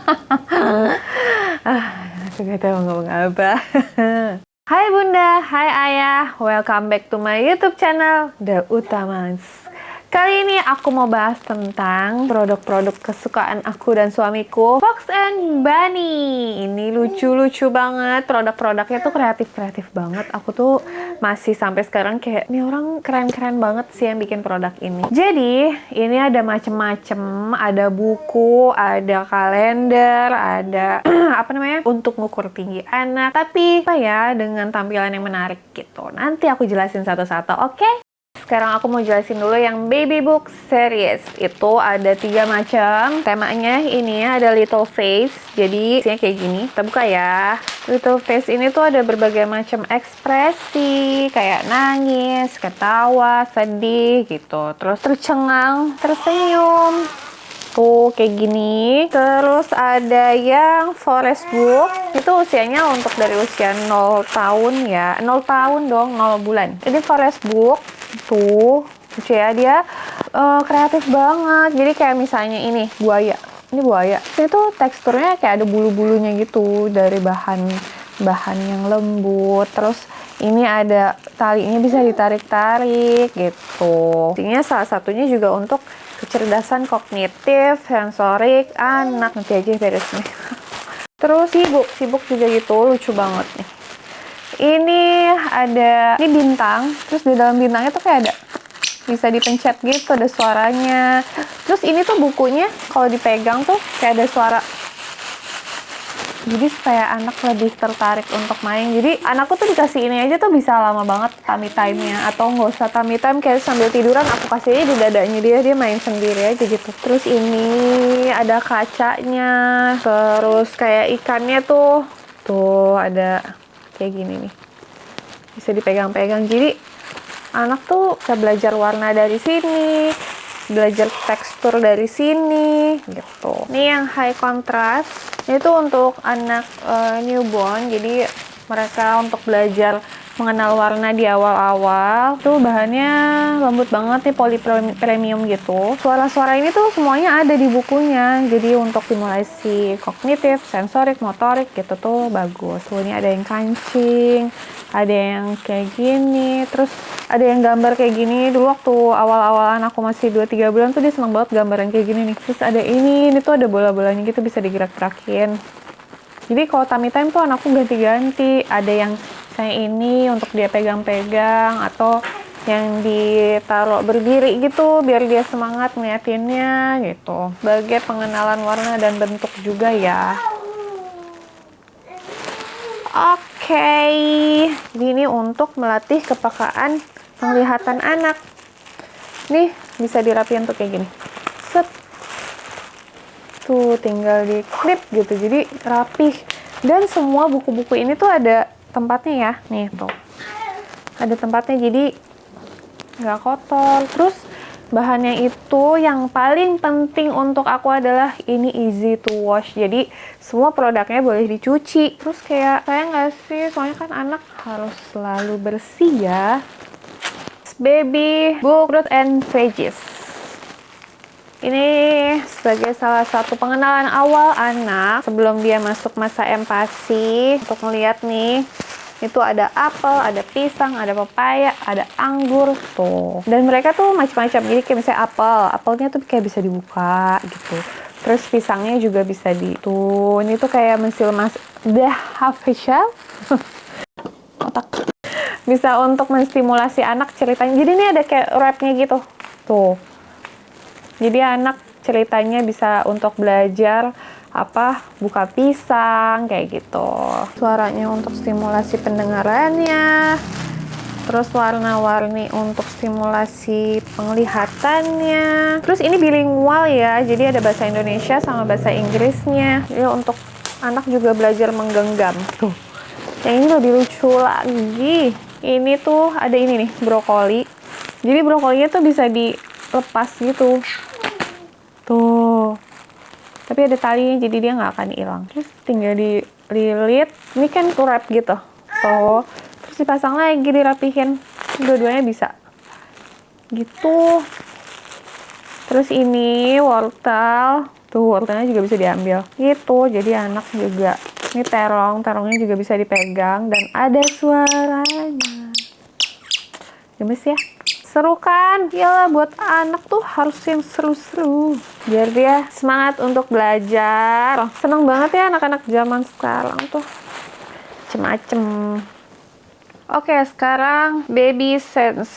Aku gak tahu ngomong apa. Hai Bunda, hai Ayah, welcome back to my YouTube channel, The Utamans. Kali ini aku mau bahas tentang produk-produk kesukaan aku dan suamiku, Fox and Bunny. Ini lucu-lucu banget, produk-produknya tuh kreatif-kreatif banget. Aku tuh masih sampai sekarang kayak, nih orang keren-keren banget sih yang bikin produk ini. Jadi, ini ada macem-macem, ada buku, ada kalender, ada apa namanya, untuk ngukur tinggi anak. Tapi, apa ya, dengan tampilan yang menarik gitu. Nanti aku jelasin satu-satu, oke? Sekarang aku mau jelasin dulu yang baby book series. Itu ada 3 macam. Temanya ini ada little face. Jadi isinya kayak gini. Kita buka ya. Little face ini tuh ada berbagai macam ekspresi, kayak nangis, ketawa, sedih gitu. Terus tercengang, tersenyum. Tuh kayak gini. Terus ada yang forest book. Itu usianya untuk dari usia 0 tahun ya. 0 tahun dong, 0 bulan. Ini forest book. Tuh lucu ya, dia kreatif banget. Jadi kayak misalnya ini buaya. Ini buaya. Ini tuh teksturnya kayak ada bulu-bulunya gitu dari bahan yang lembut. Terus ini ada talinya bisa ditarik-tarik gitu. Intinya salah satunya juga untuk kecerdasan kognitif, sensorik anak. Nanti aja beres nih. Terus sibuk juga gitu, lucu banget nih. Ini bintang, terus di dalam bintangnya tuh kayak ada bisa dipencet gitu, ada suaranya. Terus ini tuh bukunya kalau dipegang tuh kayak ada suara. Jadi supaya anak lebih tertarik untuk main. Jadi anakku tuh dikasih ini aja tuh bisa lama banget tummy time-nya. Atau nggak usah tummy time, kayak sambil tiduran aku kasih aja di dadanya dia main sendiri aja gitu. Terus ini ada kacanya. Terus kayak ikannya tuh ada kayak gini nih, bisa dipegang-pegang. Jadi anak tuh bisa belajar warna dari sini, belajar tekstur dari sini gitu. Ini yang high contrast, itu untuk anak newborn. Jadi mereka untuk belajar mengenal warna di awal-awal. Tuh bahannya lembut banget nih, polypremium gitu. Suara-suara ini tuh semuanya ada di bukunya. Jadi untuk stimulasi kognitif, sensorik, motorik gitu tuh bagus. Tuh ini ada yang kancing, ada yang kayak gini, terus ada yang gambar kayak gini. Dulu waktu awal-awal anakku masih 2-3 bulan tuh dia seneng banget gambaran kayak gini nih. Terus ada ini tuh ada bola-bolanya gitu, bisa digerak-gerakin. Jadi kalau tummy time tuh anakku ganti-ganti. Ada yang kayak ini untuk dia pegang-pegang, atau yang ditaruh berdiri gitu biar dia semangat ngeliatinnya gitu. Sebagai pengenalan warna dan bentuk juga ya. Oke, jadi ini untuk melatih kepekaan penglihatan anak. Nih bisa dirapiin tuh kayak gini. Set. Tuh tinggal di klip gitu, jadi rapih. Dan semua buku-buku ini tuh ada tempatnya ya, nih tuh ada tempatnya, jadi nggak kotor. Terus bahannya itu yang paling penting untuk aku adalah ini easy to wash. Jadi semua produknya boleh dicuci. Terus kayak saya nggak sih, soalnya kan anak harus selalu bersih ya. Baby book fruit and veggies. Ini sebagai salah satu pengenalan awal anak sebelum dia masuk masa empati. Untuk melihat nih, itu ada apel, ada pisang, ada pepaya, ada anggur tuh. Dan mereka tuh macam-macam. Jadi kayak misalnya apelnya tuh kayak bisa dibuka gitu. Terus pisangnya juga bisa tuh. Ini tuh kayak otak. Bisa untuk menstimulasi anak ceritanya. Jadi ini ada kayak wrapnya gitu. Tuh. Jadi anak ceritanya bisa untuk belajar buka pisang kayak gitu. Suaranya untuk stimulasi pendengarannya. Terus warna-warni untuk stimulasi penglihatannya. Terus ini bilingual ya. Jadi ada bahasa Indonesia sama bahasa Inggrisnya. Jadi untuk anak juga belajar menggenggam. Tuh. Yang ini lebih lucu lagi. Ini tuh ada ini nih, brokoli. Jadi brokolinya tuh bisa dilepas gitu. Tuh. Tapi ada talinya, jadi dia nggak akan hilang. Terus tinggal dililit. Ini kan wrap gitu. Tuh. Terus dipasang lagi, dirapihin. Dua-duanya bisa. Gitu. Terus ini wortel. Tuh, wortelnya juga bisa diambil. Gitu, jadi anak juga. Ini terongnya juga bisa dipegang dan ada suaranya. Gemes ya? Seru kan? Iyalah, buat anak tuh harus yang seru-seru. Biar dia semangat untuk belajar. Seneng banget ya anak-anak zaman sekarang tuh. Macem-macem. Oke, sekarang Baby Sense.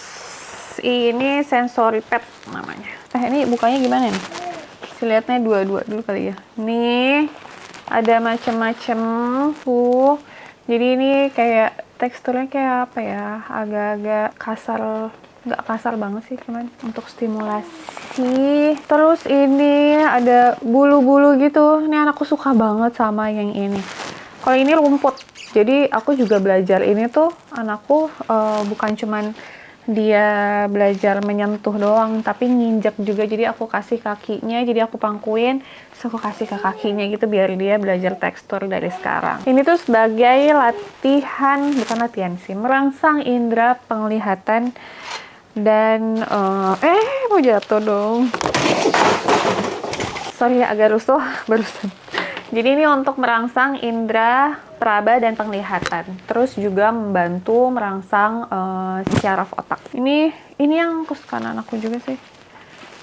Ini sensory pad namanya. Ini bukanya gimana nih? Lihatnya dua-dua dulu kali ya. Nih, ada macem-macem. Jadi ini kayak teksturnya kayak apa ya? Agak-agak kasar. Nggak kasar banget sih, cuman untuk stimulasi. Terus ini ada bulu-bulu gitu. Ini anakku suka banget sama yang ini. Kalau ini rumput. Jadi aku juga belajar ini tuh anakku bukan cuman dia belajar menyentuh doang, tapi nginjek juga. Jadi aku kasih kakinya, jadi aku pangkuin, terus aku kasih ke kakinya gitu biar dia belajar tekstur dari sekarang. Ini tuh sebagai latihan, bukan latihan sih, merangsang indera penglihatan dan mau jatuh dong. Sorry ya, agak rusuh barusan. Jadi ini untuk merangsang indera peraba dan penglihatan. Terus juga membantu merangsang syaraf otak. Ini yang kesukaan anakku juga sih.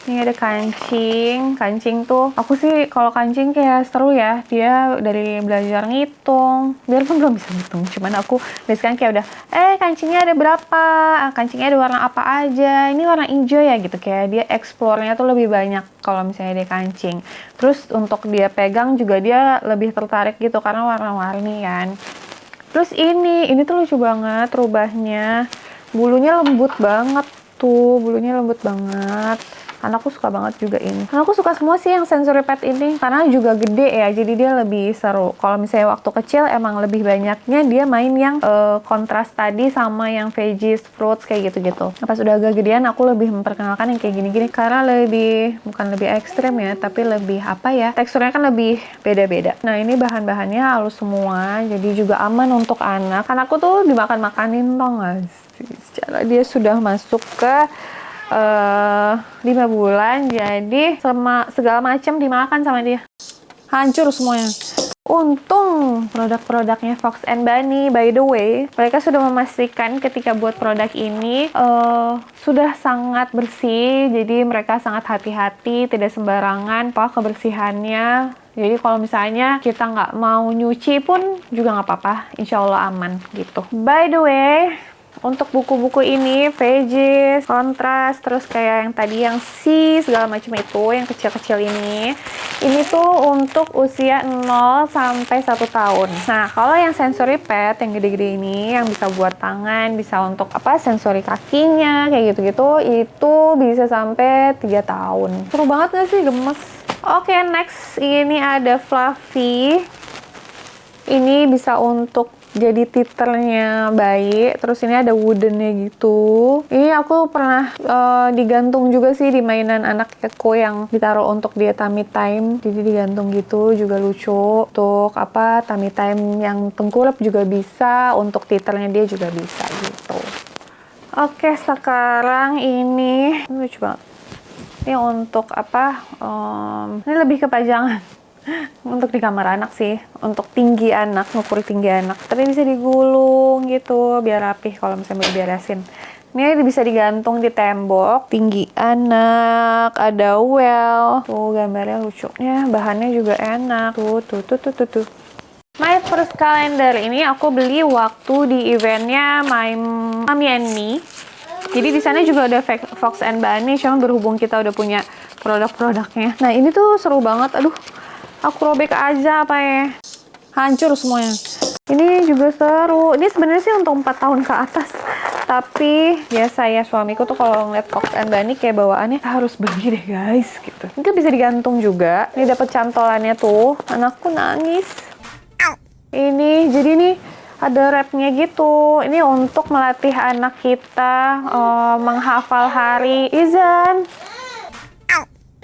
Ini ada kancing. Kancing tuh, aku sih kalau kancing kayak seru ya. Dia dari belajar ngitung. Biarpun belum bisa ngitung, cuman aku dari sekarang kayak udah, kancingnya ada berapa? Kancingnya ada warna apa aja? Ini warna hijau ya gitu. Kayak dia explore-nya tuh lebih banyak kalau misalnya dia kancing. Terus untuk dia pegang juga dia lebih tertarik gitu karena warna-warni kan. Terus ini tuh lucu banget rubahnya. Bulunya lembut banget tuh, bulunya lembut banget. Anakku suka banget juga ini. Anakku suka semua sih yang sensory pad ini karena juga gede ya, jadi dia lebih seru. Kalau misalnya waktu kecil emang lebih banyaknya dia main yang kontras tadi sama yang veggies, fruits kayak gitu-gitu. Pas udah agak gedean aku lebih memperkenalkan yang kayak gini-gini karena bukan lebih ekstrem ya, tapi lebih apa ya, teksturnya kan lebih beda-beda. Nah ini bahan-bahannya halus semua, jadi juga aman untuk anak. Anakku tuh dimakan-makanin tau gak sih? Secara dia sudah masuk ke 5 bulan, jadi segala macam dimakan sama dia, hancur semuanya. Untung produk-produknya Fox and Bunny, by the way, mereka sudah memastikan ketika buat produk ini sudah sangat bersih, jadi mereka sangat hati-hati, tidak sembarangan kebersihannya. Jadi kalau misalnya kita nggak mau nyuci pun juga nggak apa-apa, insya Allah aman gitu. By the way, untuk buku-buku ini, veggies, kontras, terus kayak yang tadi yang segala macam itu, yang kecil-kecil ini tuh untuk usia 0 sampai 1 tahun. Nah, kalau yang sensory pad, yang gede-gede ini, yang bisa buat tangan, bisa untuk sensori kakinya, kayak gitu-gitu, itu bisa sampai 3 tahun. Seru banget gak sih? Gemes. Oke, next, ini ada Fluffy. Ini bisa untuk jadi titernya bayi. Terus ini ada woodennya gitu. Ini aku pernah digantung juga sih di mainan anak aku yang ditaruh untuk dia tummy time. Jadi digantung gitu, juga lucu. Untuk tummy time yang tengkurap juga bisa. Untuk titernya dia juga bisa gitu. Oke, sekarang ini lucu banget. Ini untuk ini lebih ke pajangan. Untuk di kamar anak sih, untuk tinggi anak, ngukur tinggi anak. Tapi bisa digulung gitu, biar rapih kalau misalnya mau diberesin. Ini bisa digantung di tembok. Tinggi anak, ada well. Tuh gambarnya lucu. Ya, bahannya juga enak. Tuh. My First Calendar ini aku beli waktu di eventnya My Mommy and Me. Jadi di sana juga ada Fox and Bunny, cuma berhubung kita udah punya produk-produknya. Nah ini tuh seru banget. Aduh, aku robek aja hancur semuanya. Ini juga seru. Ini sebenarnya sih untuk 4 tahun ke atas. Tapi biasa ya suamiku tuh kalau ngeliat Fox and Bunny kayak bawaannya harus beli deh guys gitu. Ini bisa digantung juga. Ini dapat cantolannya tuh. Anakku nangis. Ini jadi nih ada rapnya gitu. Ini untuk melatih anak kita menghafal hari. Izan.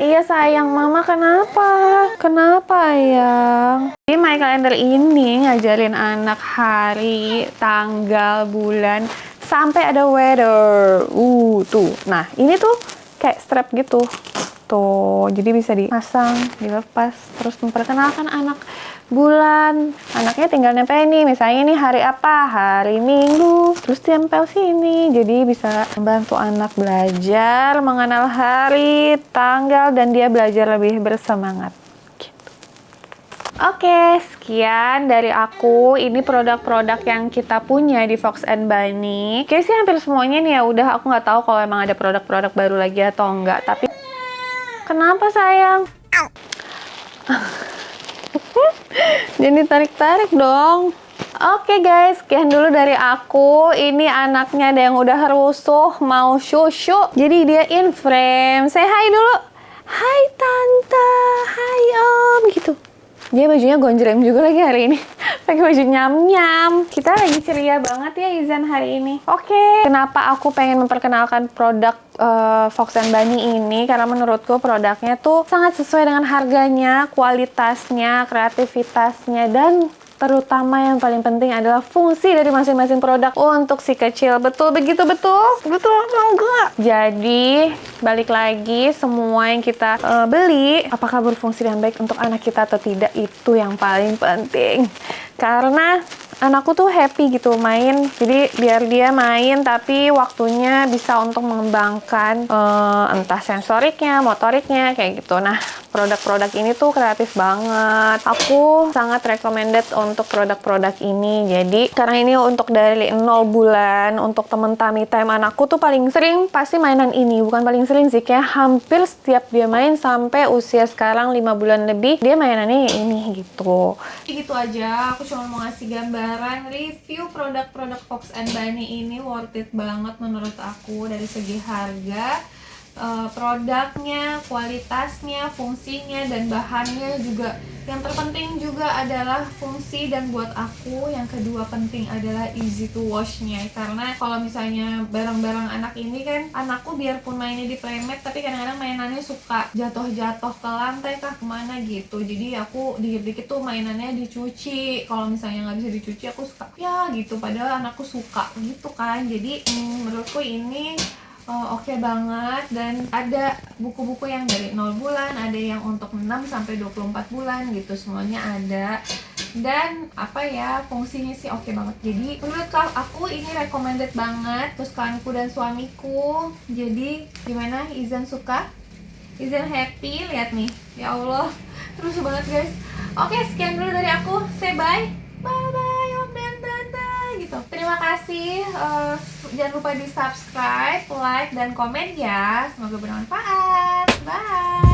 Iya sayang, mama kenapa? Kenapa ayang? Di My Calendar ini ngajarin anak hari, tanggal, bulan, sampai ada weather. Tuh. Nah, ini tuh kayak strap gitu. gitu. Jadi bisa dipasang, dilepas, terus memperkenalkan anak bulan. Anaknya tinggal nempel nih, misalnya ini hari apa? Hari Minggu. Terus tempel sini. Jadi bisa membantu anak belajar, mengenal hari, tanggal, dan dia belajar lebih bersemangat. Oke, sekian dari aku. Ini produk-produk yang kita punya di Fox and Bunny. Kayaknya sih hampir semuanya nih ya udah. Aku nggak tahu kalau emang ada produk-produk baru lagi atau enggak. Tapi kenapa sayang? Jadi tarik-tarik dong. Oke guys, sekian dulu dari aku. Ini anaknya ada yang udah rusuh, mau susu. Jadi dia in frame. Say hi dulu. Hai tante, hai om, gitu. Dia bajunya gonjreng juga lagi hari ini. Pakai baju nyam-nyam. Kita lagi ceria banget ya Izan hari ini. Oke. Kenapa aku pengen memperkenalkan produk Fox and Bunny ini? Karena menurutku produknya tuh sangat sesuai dengan harganya, kualitasnya, kreativitasnya, dan terutama yang paling penting adalah fungsi dari masing-masing produk untuk si kecil. Betul begitu? Betul atau enggak? Jadi balik lagi, semua yang kita beli apakah berfungsi dengan baik untuk anak kita atau tidak, itu yang paling penting. Karena anakku tuh happy gitu main, jadi biar dia main tapi waktunya bisa untuk mengembangkan entah sensoriknya, motoriknya, kayak gitu. Nah, produk-produk ini tuh kreatif banget. Aku sangat recommended untuk produk-produk ini. Jadi karena ini untuk dari 0 bulan, untuk temen tummy time anakku tuh paling sering pasti mainan ini. Bukan paling sering sih, kayak hampir setiap dia main sampai usia sekarang 5 bulan lebih, dia mainannya ini gitu. Gitu aja, aku cuma mau ngasih gambaran review produk-produk Fox and Bunny ini. Worth it banget menurut aku dari segi harga, produknya, kualitasnya, fungsinya, dan bahannya juga. Yang terpenting juga adalah fungsi, dan buat aku yang kedua penting adalah easy to wash-nya. Karena kalau misalnya barang-barang anak ini kan, anakku biarpun mainnya di playmate tapi kadang-kadang mainannya suka jatuh-jatuh ke lantai kah kemana gitu. Jadi aku dikit-dikit tuh mainannya dicuci. Kalau misalnya nggak bisa dicuci aku suka ya gitu, padahal anakku suka gitu kan. Jadi menurutku ini oke banget. Dan ada buku-buku yang dari 0 bulan, ada yang untuk 6 sampai 24 bulan gitu, semuanya ada. Dan apa ya, fungsinya sih oke banget. Jadi menurut aku ini recommended banget kesukaanku dan suamiku. Jadi gimana, Izan suka? Izan happy, lihat nih. Ya Allah, terus banget guys. Oke, sekian dulu dari aku. Say bye. Bye-bye om dan tante gitu. Terima kasih. Jangan lupa di subscribe, like, dan komen ya. Semoga bermanfaat. Bye.